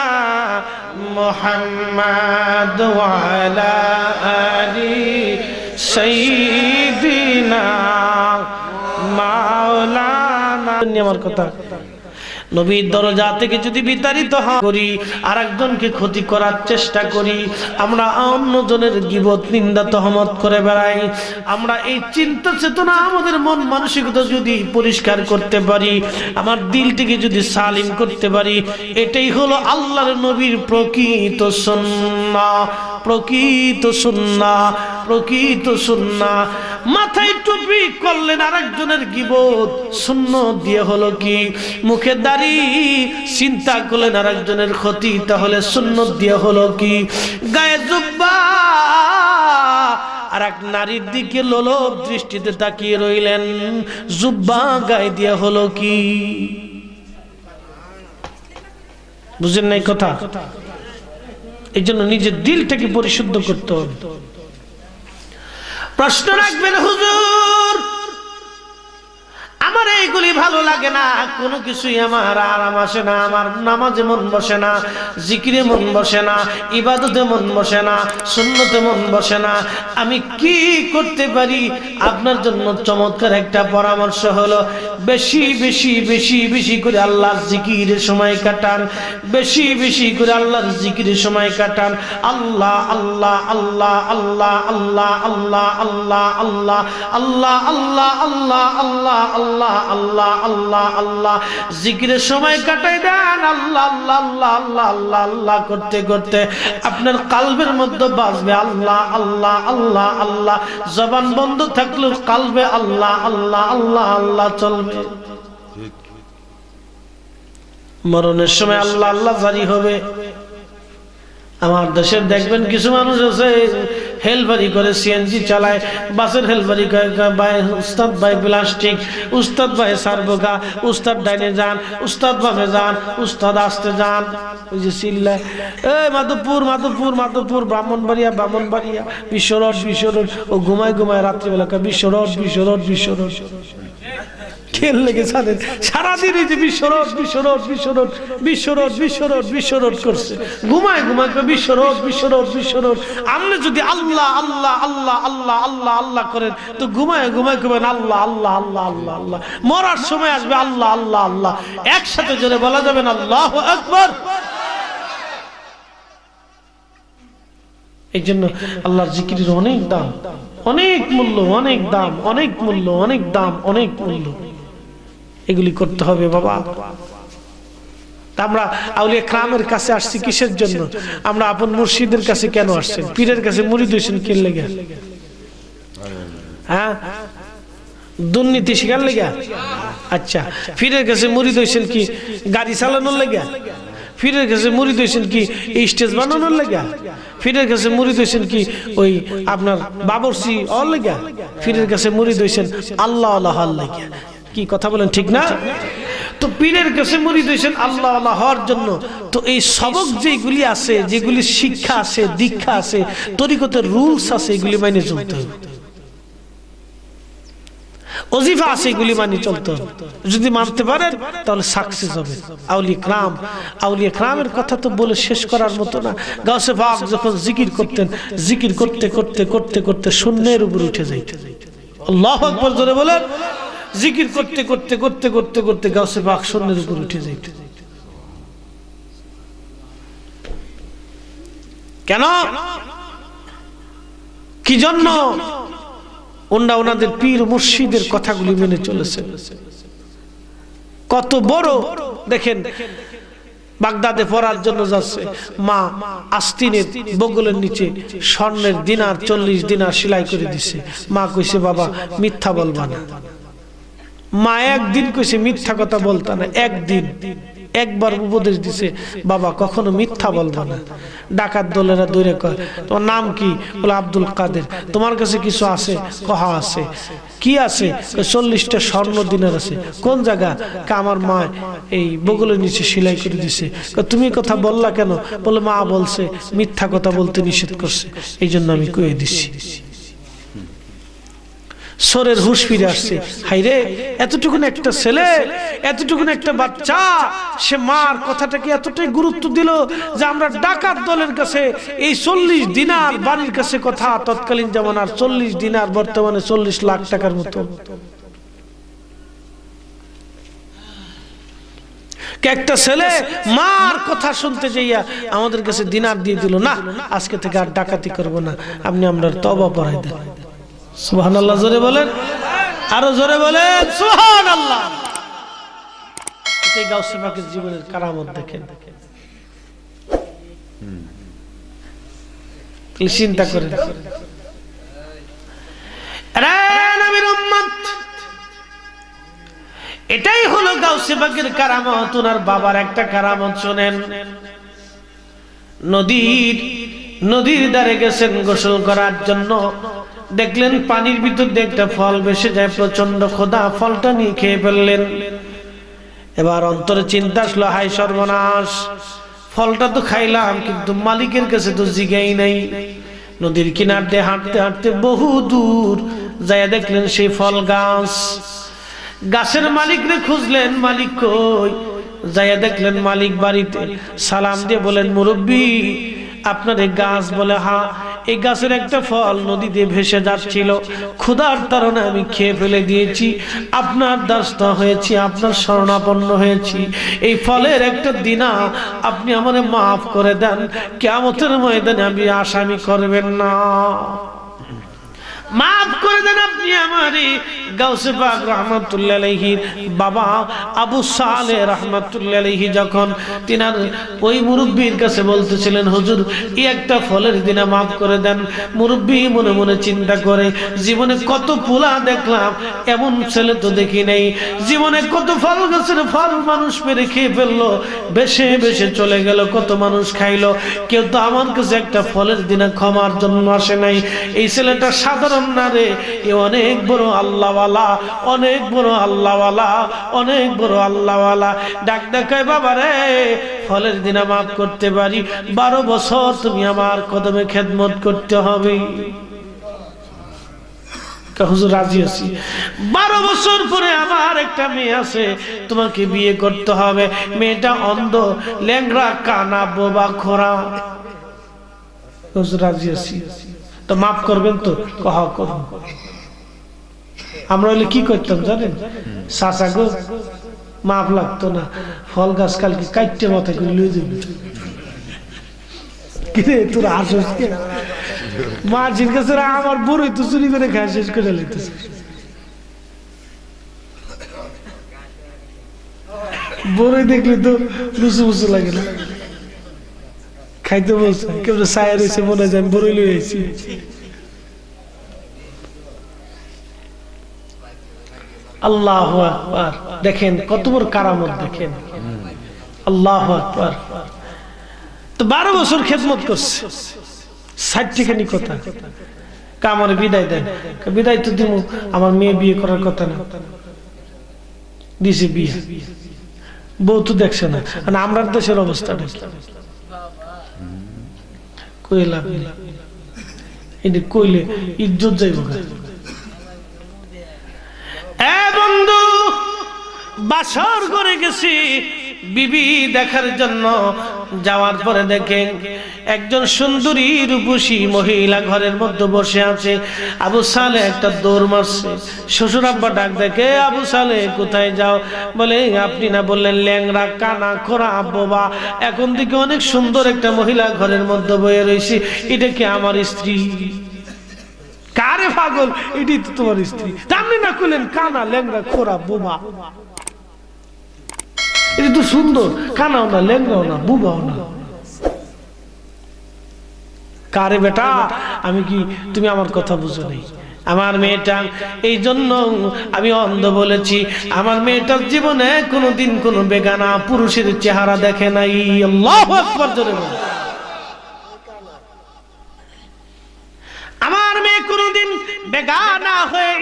মুহাম্মদ ওয়া আলা আলি সাইয়্যিদিনা মাওলানা আমার কথা নবীর দরজা থেকে যদি বিতাড়িত করি আর একজনকে ক্ষতি করার চেষ্টা করি, আমরা অন্যজনের গীবত নিন্দা তহমত করে বেড়াই, আমরা এই চিন্তা চেতনা আমাদের মন মানসিকতা যদি পরিষ্কার করতে পারি, আমার দিলটিকে যদি সালিম করতে পারি, এটাই হলো আল্লাহর নবীর প্রকৃত সুন্নাহ, প্রকৃত সুন্নাহ, প্রকৃত সুন্নাহ। মাথায় টুপি করলেন আর একজনের গীবত, সুন্নাত দিয়ে হলো কি? মুখে দাড়ি চিন্তা করলেন আর একজনের ক্ষতি, তাহলে সুন্নাত দিয়ে হলো কি? গায়ে জুব্বা আর এক নারীর দিকে লোলভ দৃষ্টিতে তাকিয়ে রইলেন, জুব্বা গায়ে দিয়ে হলো কি? বুঝেন নাই কথা? এই জন্য নিজের দিলটাকে পরিশুদ্ধ করতে হবে। প্রশ্ন রাখবেন, হুজুর আমার এইগুলি ভালো লাগে না, কোনো কিছুই আমার আরাম আসে না, আমার নামাজে মন বসে না, জিকিরে মন বসে না, ইবাদতে মন বসে না, সুন্নতে মন বসে না, আমি কি করতে পারি? আপনার জন্য চমৎকার একটা পরামর্শ হলো, বেশি বেশি বেশি বেশি করে আল্লাহর জিকিরে সময় কাটান, বেশি বেশি করে আল্লাহর জিকিরে সময় কাটান। আল্লাহ আল্লাহ আল্লাহ আল্লাহ আল্লাহ আল্লাহ আল্লাহ আল্লাহ আল্লাহ আল্লাহ আল্লাহ আল্লাহ আল্লাহ আল্লাহ আল্লাহ আল্লাহ জিকিরের সময় কাটাই দেন। আল্লাহ আল্লাহ আল্লাহ আল্লাহ আল্লাহ আল্লাহ করতে করতে আপনার কালবের মধ্যে বাজবে আল্লাহ আল্লাহ আল্লাহ আল্লাহ, জবান বন্ধ থাকলেও কালবে আল্লাহ আল্লাহ আল্লাহ আল্লাহ চলবে। মরণের সময় আল্লাহ আল্লাহ জারি হবে। আমার দেশের দেখবেন কিছু মানুষ আছে হেলবারি করে, সিএনজি চালায়, বাসের হেলবারি করে, ভাই উস্তাদ ভাই প্লাস্টিক, উস্তাদ ভাই সারবোকা, উস্তাদ ডাইনে যান, উস্তাদ বামে যান, উস্তাদ আসতে যান, ওই যে চিল্লায় এই মাধবপুর মাধবপুর মাধবপুর, ব্রাহ্মণবাড়িয়া ব্রাহ্মণবাড়িয়া, বিশ্বরোড বিশ্বরোড, ও ঘুমায় ঘুমায় রাত্রিবেলাকা বিশ্বরোড বিশ্বরোড বিশ্বরোড খেল লেগে ছাড়েন সারাদিন এই যে বিশ্বরোড বিশ্বরোড বিশ্বরোড বিশ্বরোড বিশ্বরোড বিশ্বরোড করছে, ঘুমায় ঘুমায় বিশ্বরোড বিশ্বরোড বিশ্বরোড। আপনি যদি আল্লাহ আল্লাহ আল্লাহ আল্লাহ আল্লাহ আল্লাহ করেন তো ঘুমায় ঘুমায় করবেন আল্লাহ আল্লাহ আল্লাহ আল্লাহ আল্লাহ। মরার সময় আসবে আল্লাহ আল্লাহ আল্লাহ, একসাথে জোরে বলা যাবে না আল্লাহু আকবার। এই জন্য আল্লাহর জিকিরের অনেক দাম, অনেক মূল্য, অনেক দাম, অনেক মূল্য, অনেক দাম, অনেক মূল্য। এগুলি করতে হবে বাবা। আমরা আউলিয়া কেরামের কাছে আসছি কিসের জন্য? আমরা আপন মুর্শিদের কাছে কেন আসছেন? পীরের কাছে মুরিদ হইছেন কি লেগে? হ্যাঁ, দুর্নীতি শিকার লেগে? আচ্ছা, পীরের কাছে মুরিদ হইছেন কি গাড়ি চালানোর লেগে? পীরের কাছে মুরিদ হইছেন কি স্টেজ বানানোর লেগে? পীরের কাছে মুরিদ হইছেন কি ওই আপনার বাবরচি ওর লেগে? পীরের কাছে মুরিদ হইছেন আল্লাহ আল্লাহর লেগে। কি কথা বলেন ঠিক না? তো পীরের কাছে মুরিদ হইছেন আল্লাহ আল্লাহ হওয়ার জন্য। তো এই সবক যেগুলি আছে, যেগুলি শিক্ষা আছে, দীক্ষা আছে, তরিকতের রুলস আছে, এগুলি মাইনে চলতে হবে। ওজিফা আছে, এগুলি মানি চলতে হবে। যদি মানতে পারেন তাহলে সাকসেস হবে। আউলিয়া কেরাম, আউলিয়া কেরামের কথা তো বলে শেষ করার মতো না। গাউসে পাক যখন জিকির করতেন, জিকির করতে করতে করতে করতে শূন্যের উপর উঠে যাইতেন। আল্লাহু আকবার জোরে বলেন। জিকির করতে করতে করতে করতে করতে গাউসে পাক শূন্যের উপর উঠে যাইতেন। কেন? কি জন্য? ওনাদের পীর মুর্শিদের কথাগুলি মেনে চলেছে। কত বড় দেখেন, বাগদাদে পড়ার জন্য যাচ্ছে, মা আস্তিনের বগলের নিচে স্বর্ণের দিনার 40 দিনার সেলাই করে দিছে। মা কইছে বাবা মিথ্যা বলবা না। মা একদিন কইছে মিথ্যা কথা বলতা না, একদিন একবার উপদেশ দিছে বাবা কখনো মিথ্যা বলবা না। ডাকাত দলেরা দৌড়ে কয় তোমার নাম কি? বলে আব্দুল কাদের। তোমার কাছে কিছু আছে? কহা আছে। কি আছে? 40টা স্বর্ণ দিনার আছে। কোন জায়গা? আমার মা এই বগলের নিচে সেলাই করে দিছে। তুমি কথা বললা কেন? বলে মা বলছে মিথ্যা কথা বলতে নিষেধ করছে, এই জন্য আমি কয়ে দিছি। সোরের হুশ ফিরে আসছে। হাইরে এতটুকুন একটা ছেলে, এতটুকুন একটা বাচ্চা, সে মার কথাটাকে এতটাই গুরুত্ব দিল যে আমরা ডাকাত দলের কাছে এই 40 দিনার বাড়ির কাছে কথা, তৎকালীন জামানার 40 দিনার বর্তমানে 40 লাখ টাকার মতো। একটা ছেলে মার কথা শুনতে যাইয়া আমাদের কাছে দিনার দিয়ে দিল, না আজকে থেকে আর ডাকাতি করব না, আপনি আমরা তওবা পড়াই দেন। সুবহানাল্লাহ জোরে বলেন, আরো জোরে বলেন সুবহানাল্লাহ। এটাই গাউসে পাকের জীবনের কারামত। দেখেন চিন্তা করেন, নবীর উম্মত, এটাই হলো গাউসে পাকের কারামত। ওনার বাবার একটা কারামত শোনেন। নদীর ধারে গেছেন গোসল করার জন্য, দেখলেন পানির ভিতর দিয়ে একটা ফল ভেসে যায়, প্রচন্ড ক্ষুধা, ফলটা নিয়ে খেয়ে ফেললেন। এবার অন্তরে চিন্তা আসলো হায় সর্বনাশ, ফলটা তো খাইলাম কিন্তু মালিকের কাছে তো জিগাই নাই। নদীর কিনার দিয়ে হাঁটতে হাঁটতে বহু দূর যাইয়া দেখলেন সেই ফল গাছ। গাছের মালিকরে খুঁজলেন, মালিক কই? যাইয়া দেখলেন মালিক বাড়িতে। সালাম দিয়ে বলেন মুরব্বী আপনার এই গাছ? বলে হ্যাঁ, এই গাছের একটা ফল নদীতে ভেসে যাচ্ছিল, ক্ষুধার তাড়না আমি খেয়ে ফেলে দিয়েছি, আপনার দ্বারস্থ হয়েছি, আপনার শরণাপন্ন হয়েছি, এই ফলের একটা দিনা আপনি আমারে মাফ করে দেন, কিয়ামতের ময়দানে আমি আসামি করবেন না, মাফ করে দেন আপনি আমারে। গাউসে পাক রাহমাতুল্লাহ আলাইহির বাবা আবু সালেহ রাহমাতুল্লাহ আলাইহি যখন তিনার ওই মুরব্বির কাছে বলতেছিলেন হুজুর এই একটা ফলের দিনা মাফ করে দেন, মুরব্বি মনে মনে চিন্তা করে জীবনে কত পোলা দেখলাম, এমন ছেলে তো দেখি নাই, জীবনে কত ফল গাছের ফল মানুষ পেরে খেয়ে ফেললো, বেশে বেশে চলে গেল, কত মানুষ খাইলো, কেউ তো আমার কাছে একটা ফলের দিনা ক্ষমার জন্য আসে নাই। এই ছেলেটা সাধারণ না রে, এ অনেক বড় আল্লাহওয়ালা, অনেক বড় আল্লাহওয়ালা, অনেক বড় আল্লাহওয়ালা। ডাক দেখায় বাবা রে ফলের দিনা মাফ করতে পারি, 12 বছর তুমি আমার কদমে খেদমত করতে হবে। হুজুর রাজি আছি, 12 বছর পরে আমার একটা মেয়ে আছে, তোমাকে বিয়ে করতে হবে, মেয়েটা অন্ধ, ল্যাংড়া, কানা, বোবা, খোরা। হুজুর রাজি আছি, তো মাফ করবেন তো? কহা করব। আমরা হলে কি করতাম জানেন? চাচা গো মাফ লাগতো না, ফল গাছ কালকে কাটতে মাথায় করে লুয়ে যাবি। কিরে তোর আসস কে? মাঝির কাছে আমার বড়ই তো চুরি করে খায় শেষ করে লেগেছে। বড়ই দেখলে তো লুচু মুচু লাগে না, খাইতে বলছে কেউ সায়া রয়েছে, মনে যায় বড়ই লয়ে আইছি। আল্লাহু আকবার, দেখেন কত বড় কারামত, দেখেন আল্লাহু আকবার। তো 12 বছর খেদমত করছে, 60 টাকা নি কথা, আমার বিদায় দেন। বিদায় তো দিব, আমার মেয়ে বিয়ে করার কথা না, দিছে বিয়ে, বউ তো দেখছে না। আমরা দেশের অবস্থাটা কইলাম, এটা কইলে ইজ্জত যাইব। বন্ধু বাসর করে গেছি বিবি দেখার জন্য, যাওয়ার পরে দেখেন একজন সুন্দরী রূপসী মহিলা ঘরের মধ্যে বসে আছে। আবু সালে একটা দৌড় মারছে, শ্বশুর আব্বা ডাক দেখে, আবু সালে কোথায় যাও? বলে আপনি না বললেন ল্যাংড়া, কানা, খোরা, বোবা, এখন থেকে অনেক সুন্দর একটা মহিলা ঘরের মধ্যে বয়ে রয়েছে, এটা কি আমার স্ত্রী? কারে পাগল, এটি তো তোমার স্ত্রী। আপনি না করলেন কানা, ল্যাংড়া, খোরা, বোবা। এটা তো সুন্দর, কানাও না, লেঙ্গাও না, বুবাও না। কারে বেটা, আমি কি, তুমি আমার কথা বুঝো নাই? আমার মেয়েটা, এই জন্য আমি অন্ধ বলেছি, আমার মেয়েটার জীবনে কোনোদিন কোনো বেগানা পুরুষের চেহারা দেখে নাই। আল্লাহু আকবার, জোরে বলো। আমার মেয়ে কোনোদিন বেগানা হয়ে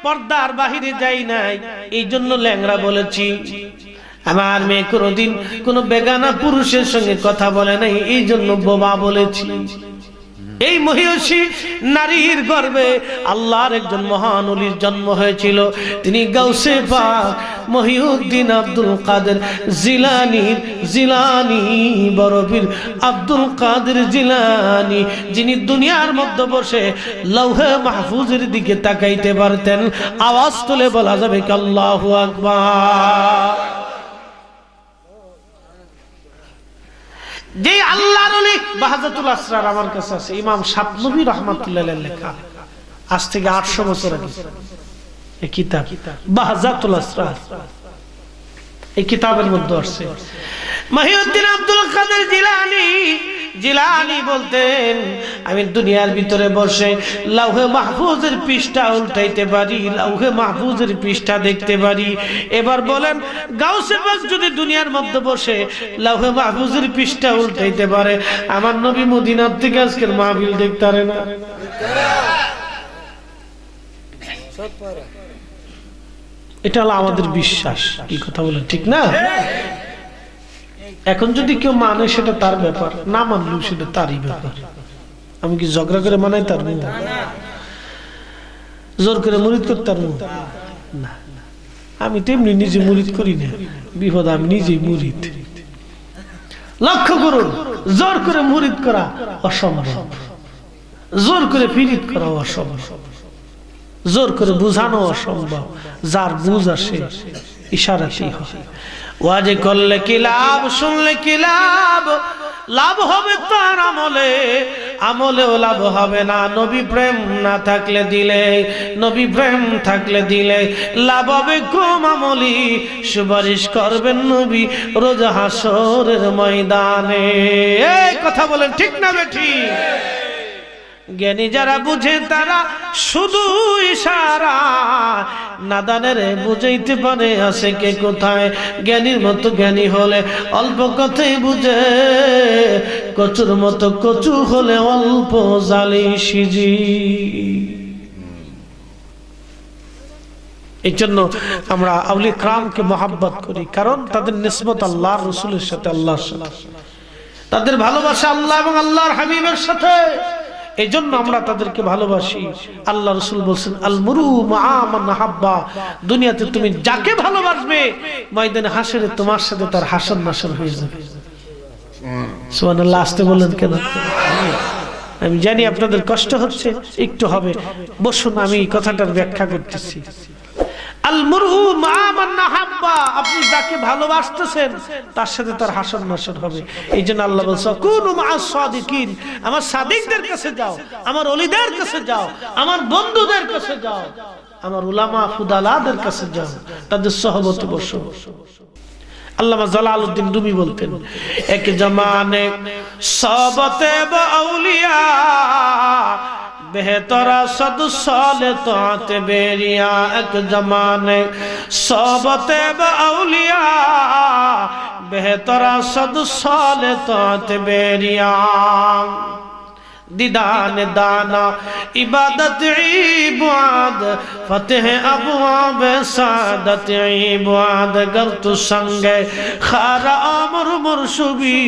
পর্দার বাহিরে যাই নাই, এই জন্য ল্যাংড়া বলেছি। আমার মেয়ে কোনোদিন কোনো বেগানা পুরুষের সঙ্গে কথা বলে নাই, এই জন্য বোবা বলেছি। এই মহিষী নারীর গর্ভে আল্লাহর একজন মহান ওলির জন্ম হয়েছিল। তিনি গাউসে পাক মহিউদ্দিন আব্দুল কাদের জিলানী, বরবীর আব্দুল কাদের জিলানী, যিনি দুনিয়ার মধ্যে বসে লৌহে মাহফুজের দিকে তাকাইতে পারতেন। আওয়াজ তুলে বলা যাবে কি আল্লাহু আকবার। যে আল্লাহর ওলি বাহাজাতুল আসরার আমার কাছে আছে, ইমাম শাতনবী রাহমাতুল্লাহ আলাইহির লেখা, আজ থেকে 800 বছর আগে এই কিতাব বাহাজাতুল আসরার। এই কিতাবের মধ্যে আছে মহিউদ্দিন আব্দুল কাদের জিলানী বলতেন, আমি দুনিয়ার ভিতরে বসে লাউহে মাহফুজের পৃষ্ঠা উল্টাইতে পারি, লাউহে মাহফুজের পৃষ্ঠা দেখতে পারি। এবার বলেন, গাউসে পাক যদি দুনিয়ার মধ্যে বসে লাউহে মাহফুজের পৃষ্ঠা উল্টাইতে পারে, আমার নবী মদিনার থেকে আজকের মাহফিল দেখতে পারে না? এটা হলো আমাদের বিশ্বাস। কি কথা বলেন, ঠিক না? এখন যদি কেউ মানে সেটা তার ব্যাপার, না মানলেও সেটা তারই ব্যাপার। আমি কি ঝগড়া করে মানাই তার মুখ? জোর করে মুরিদ করতে তার মুখ না। আমি তেমনি নিজে মুরিদ করি না, বিপদ আমি নিজেই মুরিদ। লক্ষ্য করুন, জোর করে মুরিদ করা অসম্ভব, জোর করে পীড়িত করা অসম্ভব, জোর করে বুঝানো অসম্ভব। যার বুঝ আসে ইশারাতেই হয়। ওয়াজে করলে কি লাভ, শুনলে কি লাভ? লাভ হবে তার আমলে, আমলেও লাভ হবে না নবী প্রেম না থাকলে দিলে, নবী প্রেম থাকলে দিলে লাভ হবে কম আমলি। সুপারিশ করবেন নবী রোজ হাসরের ময়দানে। এই কথা বলেন, ঠিক না বেঠিক? জ্ঞানী যারা বুঝে তারা শুধু ইশারা, নাদানের বুঝাইতে পারে আছে কে কোথায়। জ্ঞানীর মতো জ্ঞানী হলে অল্প কথাই বুঝে, কচুর মতো কচু হলে অল্প জালি সিজি। এই জন্য আমরা আউলিয়া কিরামকে মহব্বত করি, কারণ তাদের নিসবত আল্লাহর রাসূলের সাথে, আল্লাহর সাথে, তাদের ভালোবাসা আল্লাহ এবং আল্লাহর হাবিবের সাথে। এই জন্য আমরা তাদেরকে ভালোবাসি। আল্লাহ রাসূল বলেন, আল মুরু মা মান হাব্বা, দুনিয়াতে তুমি যাকে ভালোবাসবে ময়দানে হাসরে তোমার সাথে তার হাসর নাসর হয়ে যাবে। সুবহানাল্লাহ। আসতে বলেন কেন? আমি জানি আপনাদের কষ্ট হচ্ছে, একটু হবে, বসুন আমি এই কথাটার ব্যাখ্যা করতেছি। আল মুরু মা মান হাব্বা, আপনি যাকে ভালোবাসতেছেন তার সাথে তার হাসর নাসর হবে। এই জন্য আল্লাহ বলছে, কুনু মা'আস সাদিকিন, আমার সাদিকদের কাছে যাও, আমার ওলিদের কাছে যাও, আমার বন্ধুদের কাছে যাও, আমার উলামা ফুদালাদের কাছে যাও, তাদের সহবতে বসো। আল্লামা জালালউদ্দিন রুমি বলতেন, এক জমানে সহবতে বা আউলিয়া बेहतरा सद साले ताते बेरिया, एक जमाने सोबते औलिया बेहतरा सद साले ताते बेरिया। दीदान दाना इबादत इबाद फतेह अबवाब सादत इबाद, गर तू संगे खारा अमर मुरशुबी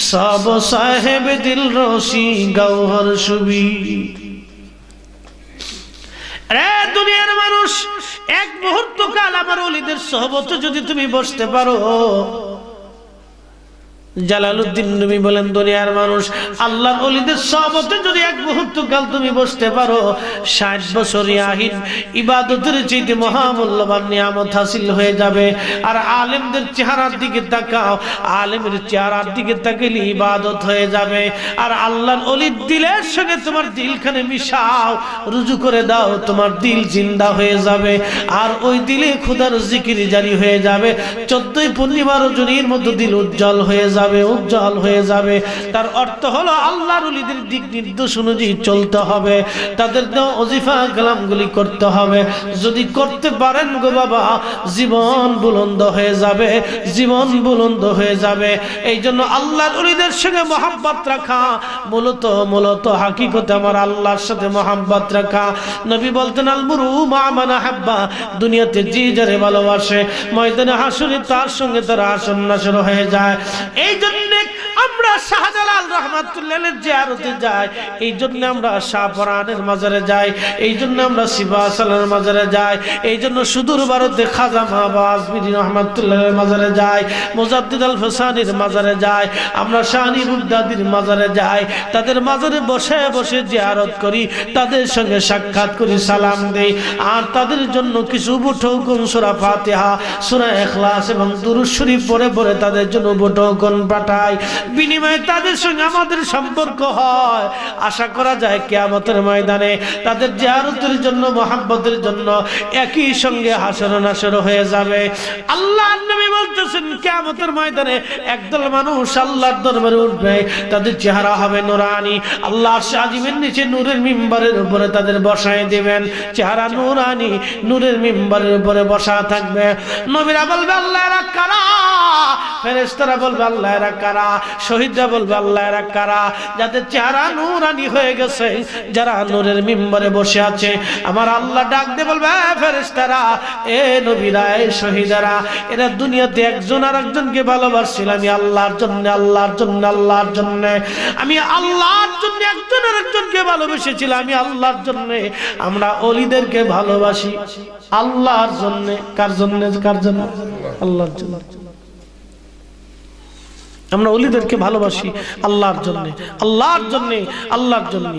सब साहेब दिल रोशी गौहर शुबी। রে দুনিয়ার মানুষ, এক মুহূর্ত কাল আমার ওলিদের সহবতে যদি তুমি বসতে পারো, জালালউদ্দিন রুমি বলেন, দুনিয়ার মানুষ আল্লাহর ওলিদের সহবতে যদি এক মুহূর্ত কাল তুমি বসতে পারো, 60 বছর ইয়াহিন ইবাদতের চাইতে মহামূল্যবান নিয়ামত হাসিল হয়ে যাবে। আর আলেমদের চেহারার দিকে তাকাও, আলেমের চেহারার দিকে তাকালে ইবাদত হয়ে যাবে। আর আল্লাহর ওলির দিলের সঙ্গে তোমার দিলখানে মিশাও, রুজু করে দাও, তোমার দিল জিন্দা হয়ে যাবে। আর ওই দিলে খোদার জিকির জারি হয়ে যাবে। 14 পূর্ণিমা রজনীর মধ্যে দিল উজ্জ্বল হয়ে যাবে, উজ্জ্বল হয়ে যাবে। তার অর্থ হলো আল্লাহর ওলিদের দিক নির্দেশ অনুযায়ী চলতে হবে, তাদের দেওয়া ওজিফা কালামগুলি করতে হবে। যদি করতে পারেন গো বাবা, জীবন বুলন্দ হয়ে যাবে, জীবন বুলন্দ হয়ে যাবে। এই জন্য আল্লাহর ওলিদের সঙ্গে মহব্বত রাখা মূলত হাকিকতে আমার আল্লাহর সাথে মহব্বত রাখা। নবী বলতেন, আল মুরু মা মান আহাব্বা, দুনিয়াতে যে যারে ভালোবাসে ময়দানে হাসরে তার সঙ্গে তার আসন নাসর হয়ে যায়। এই জন্য আমরা শাহজালাল রহমাতুল্লাহের জিয়ারতে যাই, এই জন্য আমরা শাহপরানের মাজারে যাই, এই জন্য আমরা শিবাসালার মাজারে যাই, এই জন্য সুদূর ভারতে খাজা মাহবাজ বিরি রহমাতুল্লাহের মাজারে যাই, মুজাদ্দিদ আল ফসানির মাজারে যাই, আমরা শাহনি বুদ্দাদির মাজারে যাই। তাদের মাজারে বসে বসে জিয়ারত করি, তাদের সঙ্গে সাক্ষাৎ করি, সালাম দেই। আর তাদের জন্য কিছু বুঠৌকন সূরা ফাতিহা, সূরা ইখলাস এবং দুরূদ শরীফ পড়ে পড়ে তাদের জন্য বুঠৌকন পাঠাই। বিনিময়ে তাদের সঙ্গে আমাদের সম্পর্ক হয়। আশা করা যায় কিয়ামতের ময়দানে তাদের জিয়ারতের জন্য, মহব্বতের জন্য একই সঙ্গে হাসর নাসর হয়ে যাবে। আল্লাহর নবী বলতেছেন, কিয়ামতের ময়দানে একদল মানুষ আল্লাহর দরবারে উঠবে, তাদের চেহারা হবে নুরানি। আল্লাহ আজিমের নিচে নূরের মিম্বরের উপরে তাদের বসায় দিবেন, চেহারা নুরানি, নূরের মিম্বরের উপরে বসা থাকবে। নবীরা বলবে, আল্লাহ এরা কারা? ফেরেশতারা বলবে, আল্লাহ এরা কারা? শহীদরা বলবে, আল্লাহ এরা কারা? যাদের চেহারা নূরানি হয়ে গেছে, যারা নূরের মিম্বরে বসে আছে। আমার আল্লাহ ডাক দিয়ে বলবে, ফেরেশতারা, এ নবীরা, এ শহীদারা, এরা দুনিয়াতে একজন আর একজনকে ভালোবাসছিল। আমি আল্লাহর জন্য, আল্লাহর জন্য, আল্লাহর জন্য, আমি আল্লাহর জন্য একজন আর একজনকে ভালোবেসেছিলাম। আমি আল্লাহর জন্য। আমরা ওলিদেরকে ভালোবাসি আল্লাহর জন্য। কার জন্য? কার জন্য? আল্লাহর জন্য। আমরা ওলিদেরকে ভালোবাসি আল্লাহর জন্য, আল্লাহর জন্য, আল্লাহর জন্য।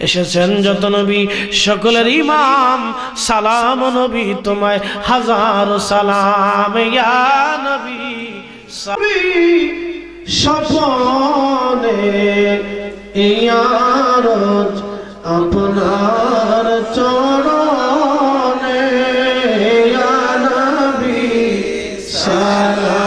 এসেছেন যত নবী সকলের ইমাম, সালাম নবী তোমায় হাজার সালাম। ইয়া নবী স্বপনে ইয়ারত আপনার চরণে, ইয়া নবী সালাম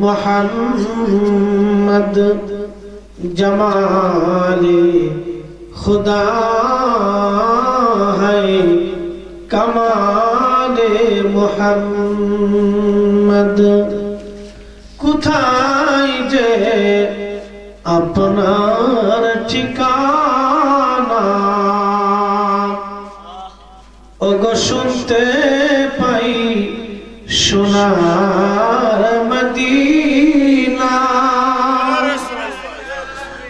मोहम्मद जमाले खुदा है, कमाले मोहम्मद। কোথায় যে আপনার ঠিকানা, ওগো শুনতে পাই সোনার মদিনা।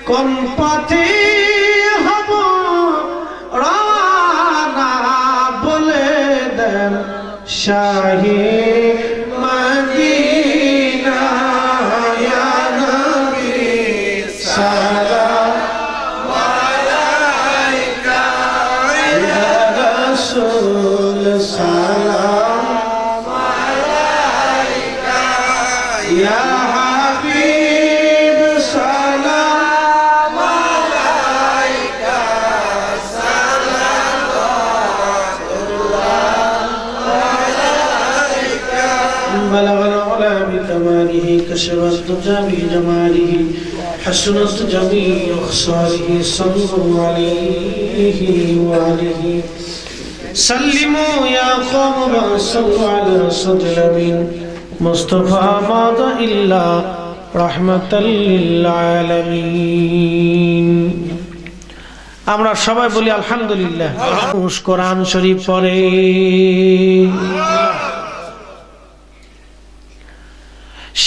কোন পথে হব রানা, বলে দেন শাহে মদিনা। ইয়া নবী সালাম আলাইকা, ইয়া রাসূল সালাম আলাইকা, ইয়া হাবিব সালাম আলাইকা, সালাওয়াতুল্লাহ আলাইকা। بلغ العلا بكماله، كشف الدجى بجماله، حسنت جميع خصاله، صلوا عليه وآله. سلموا يا قوم، صلوا على صدر الأمين মুস্তাফা মাদা ইল্লা রাহমাতাল লিল আলামিন। আমরা সবাই বলি আলহামদুলিল্লাহ। কোরআন শরীফ পড়ে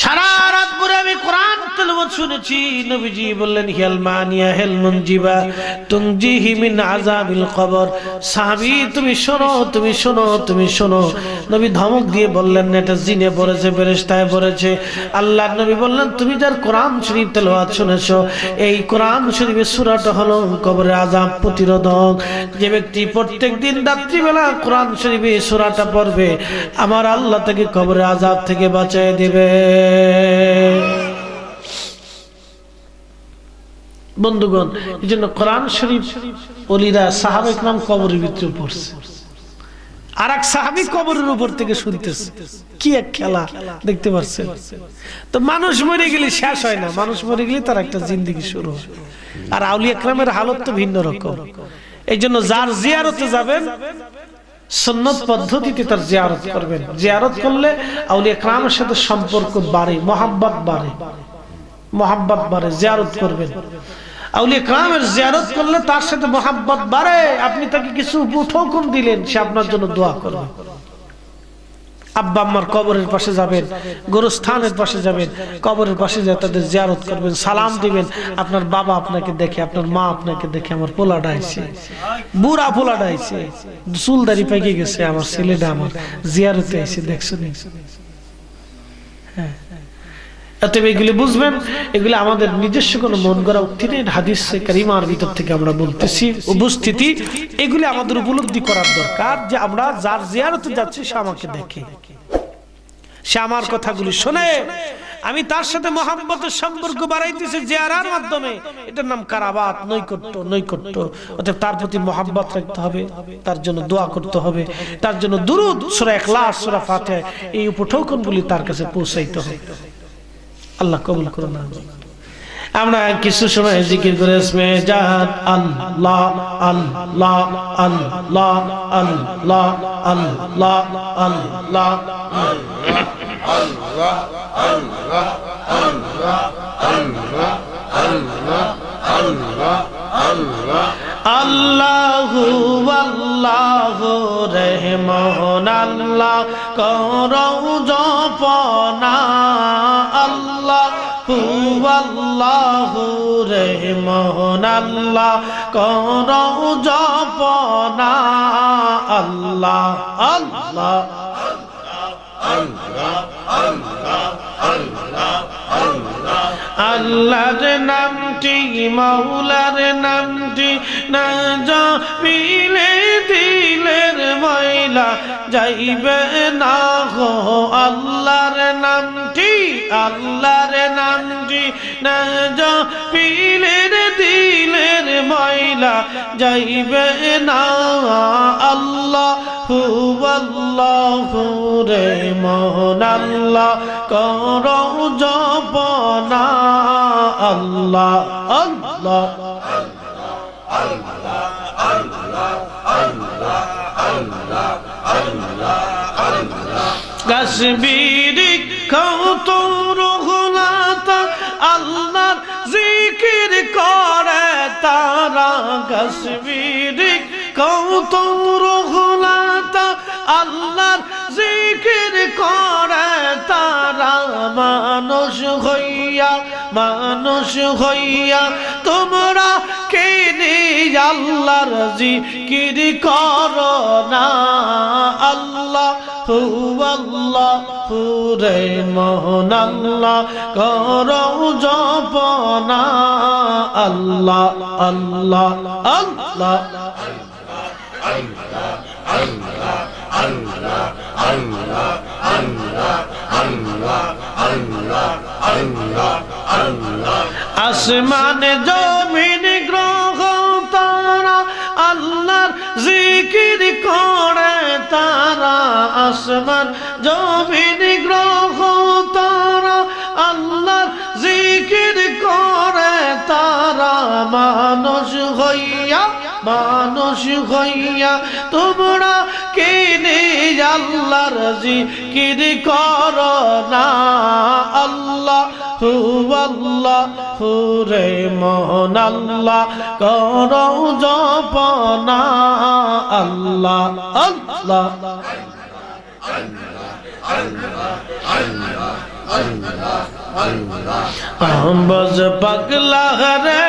সারা রাত পরে আমি কোরআন তেলাওয়াত শুনেছি। নবীজি বললেন হিয়াল মানিয়া হেল মুনজিবা তুনজিহি মিন আযাবিল কবর। সাহাবী তুমি শোনো, তুমি শোনো, তুমি শোনো। নবী ধমক দিয়ে বললেন এটা জিনে পড়েছে, ফেরেশতায় পড়েছে। আল্লাহর নবী বললেন তুমি যার কোরআন শরীফ তেলাওয়াত শুনেছো, এই কোরআন শরীফের সূরাটা হলো কবরের আযাব প্রতিরোধক। যে ব্যক্তি প্রত্যেকদিন রাত্রিবেলা কোরআন শরীফের সূরাটা পড়বে, আমার আল্লাহ তাকে কবরের আযাব থেকে বাঁচিয়ে দিবে। বন্ধুগণ, এই জন্য কোরআন শরীফ ওলিরা সাহাবায়ে কেরাম কবরের ভিতরে পড়ছে, আর এক সাহাবী কবরের উপর থেকে শুনতেছে। কি এক খেলা দেখতে পাচ্ছেন? তো মানুষ মরে গেলে শেষ হয় না, মানুষ মরে গেলে তার একটা জিন্দেগি শুরু হয়। আর আউলিয়া কেরামের হালত তো ভিন্ন রকম। এই জন্য যার জিয়ারতে যাবেন সুন্নত পদ্ধতিতে তার জিয়ারত করবেন। জিয়ারত করলে আউলিয়া কেরামের সাথে সম্পর্ক বাড়ে, মহব্বত বাড়ে, মহব্বত বাড়ে। জিয়ারত করবেন, আউলিয়া কেরামের জিয়ারত করলে তার সাথে মহব্বত বাড়ে। আপনি তাকে কিছু উপঢৌকন দিলেন, সে আপনার জন্য দোয়া করবে। আব্বা আম্মার কবরের পাশে যাবেন, গোরস্থানের পাশে যাবেন, কবরের পাশে যায় তাদের জিয়ারত করবেন, সালাম দিবেন। আপনার বাবা আপনাকে দেখে, আপনার মা আপনাকে দেখে, আমার পোলাটা আইছে, বুড়া পোলাটা আইছে, চুলদারি পেকে গেছে, আমার ছেলেটা আমার জিয়ারতে আইছে, দেখছো? হ্যাঁ, অতএব এগুলি বুঝবেন, এগুলি আমাদের নিজস্ব কোনো মন গড়া উক্তি নেই। হাদিস কারিমার ভিতর থেকে আমরা বলতেছি উপস্থিতি, এগুলি আমাদের উপলব্ধি করার দরকার যে আমরা যার জিয়ারতে যাচ্ছি সে আমাকে দেখে, সে আমার কথাগুলি শোনে, আমি তার সাথে মহব্বতের সম্পর্ক বাড়াইতেছি জিয়ারার মাধ্যমে। এটার নাম কারাবাত, নৈকট্য, নৈকট্য। অতএব তার প্রতি মহব্বত রাখতে হবে, তার জন্য দোয়া করতে হবে, তার জন্য দুরূদ, সূরা ইখলাস, সূরা ফাতিহা, এই উপঢৌকনগুলি তার কাছে পৌঁছাইতে হবে। আল্লাহ কবুল করুন। আমরা কিছু সময় জিকির করে ইসমে জাত আল্লাহ আল্লাহ আল্লাহ আল্লাহ আল্লাহ আল্লাহ আল্লাহ আল্লাহ আল্লাহ আল্লাহ আল্লাহ আল্লাহ আল্লাহ আল্লাহু আল্লাহু রহমান আল্লাহ করৌ জপনা। আল্লাহু আল্লাহু রহমান আল্লাহ করৌ জপনা। আল্লাহ আল্লাহ আল্লাহ আল্লাহ আল্লাহ আল্লাহ। আল্লাহর নামটি, মাওলার নামটি না জপিলে দিলের ময়লা যাইবে না গো। আল্লাহর নামটি, আল্লাহর নামটি না জপিলে দিলের ময়লা যাইবে না। আল্লাহু আল্লাহু রে মন আল্লাহ করৌ জপনা। আল্লাহ আল্লাহ আল্লাহ আল্লাহ আল্লাহ আল্লাহ আল্লাহ আল্লাহ। কাশ্মীরি কৌতুর গুলাতা আল্লাহর জিকির করে তারা। কাশ্মীরি কৌতুর গুলাতা আল্লাহর জিকির করে তারা। মানুষ হইয়া, মানুষ হইয়া তোমরা কেনে আল্লাহর জিকির করো না। আল্লাহু আল্লাহু রে মন আল্লাহ করৌ জপনা। আল্লাহ আল্লাহ আল্লাহ আল্লাহ আল্লাহ আল্লাহ আল্লাহ আল্লাহ আল্লাহ আল্লাহ আল্লাহ আল্লাহ। আসমানে জমিন গ্রহ তারা আল্লাহর জিকির করে তারা। আসমান জমিন গ্রহ তারা আল্লাহর জিকির করে তারা। মানুষ হইয়া, মানুষ হইয়া তোমরা কিনে আল্লাহর জিকির করো না আল্লাহ রে মন আল্লাহ করো জপনা আল্লাহ আল্লাহ বজ পাগলা রে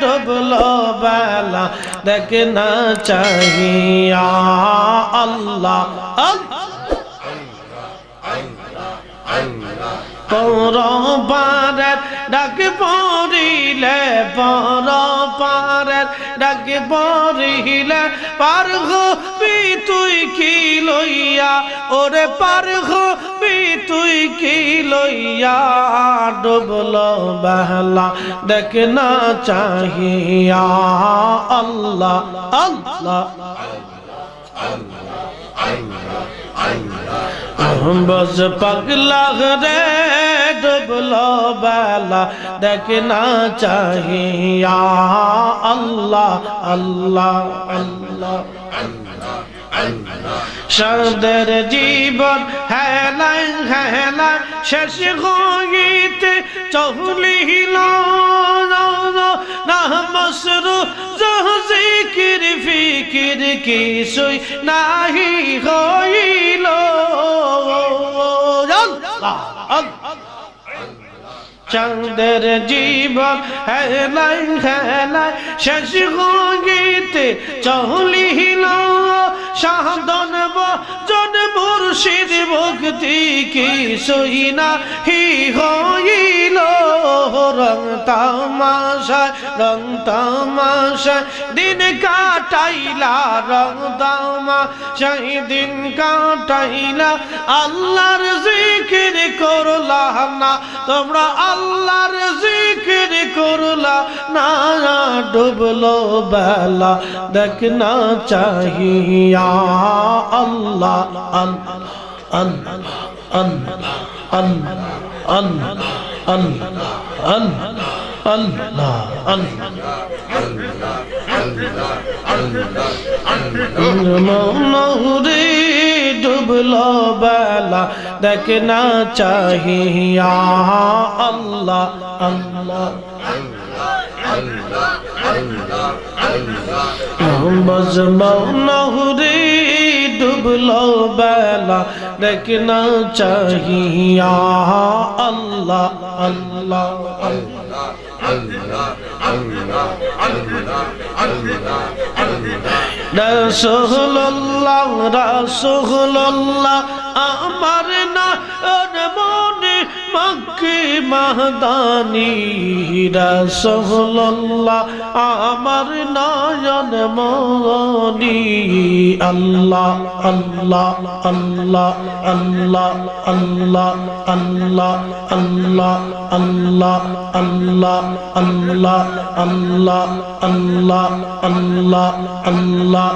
ডুবলো বেলা দেখ না চাহিয়া আল্লাহ পরপারের ডাক পড়িলে পরপারের ডাক পড়িলে পার হবি তুই কি লইয়া ওরে পার হবি তুই কি লইয়া ডুবলো বেলা দেখ না চাহিয়া আল্লাহ আল্লাহ বস পাগলা রে ডুবলো বেলা দেখ না চাহিয়া আল্লাহ আল্লাহ আল্লাহ সাদের জীবন হেলায় হেলায় শেষ হইতে চলিল না মসরু জিকির ফিকির কিছুই নাহি হইল চাঁদের জীবন হেলায় হেলায় শেষ হইতে চলিল সাধন জন মুর্শিদ ভক্তি কিছুই নাহি হইল রং তামাশায় দিন কাটাইলা রং তামাশায় দিন কাটাইলা আল্লাহর জিকির করলা না তোমরা আল্লাহর জিকির করলা না ডুবলো বেলা দেখ না চাহিয়া আল্লাহ মৌনহুরি ডুবলো বেলা দেখ না চাহিয়া আল্লাহ আল্লাহ বজ মৌনহুরি ডুবলো বেলা দেখ না চাহিয়া আল্লাহ আল্লাহ রাসূলুল্লাহ রাসূলুল্লাহ আমার না মনে মক্কি মাদানি রাসূলুল্লাহ আমার নয়ন মনি আল্লাহ আল্লাহ আল্লাহ আল্লাহ আল্লাহ আল্লাহ আল্লাহ আল্লাহ আল্লাহ আল্লাহ আল্লাহ আল্লাহ আল্লাহ আল্লাহ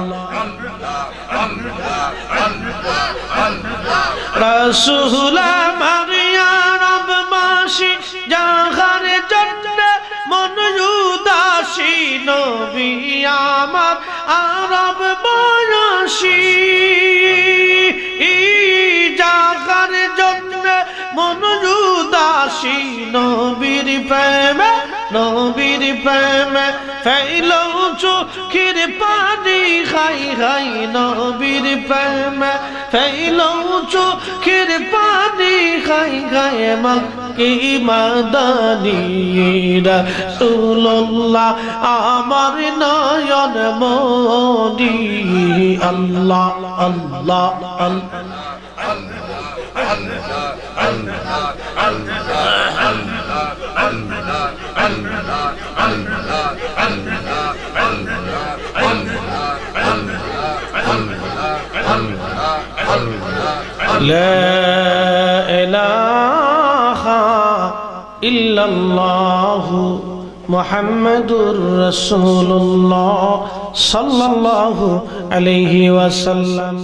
রাসূল আমার ইয়া রব মাসি জাহার জন্য মন উদাসী নবী আমার আরব বয়সী জাহার জন্য মন উদাসী নবীর প্রেমে ফেলো চোখের পানি খাই খাই নবীর প্রেমে ফেলো চোখের পানি খাই খাই মক্কি মাদানি রাসূলুল্লাহ আমার নয়ন মনি আল্লাহ আল্লাহ لا إله إلا الله محمد رسول الله صلى الله عليه وسلم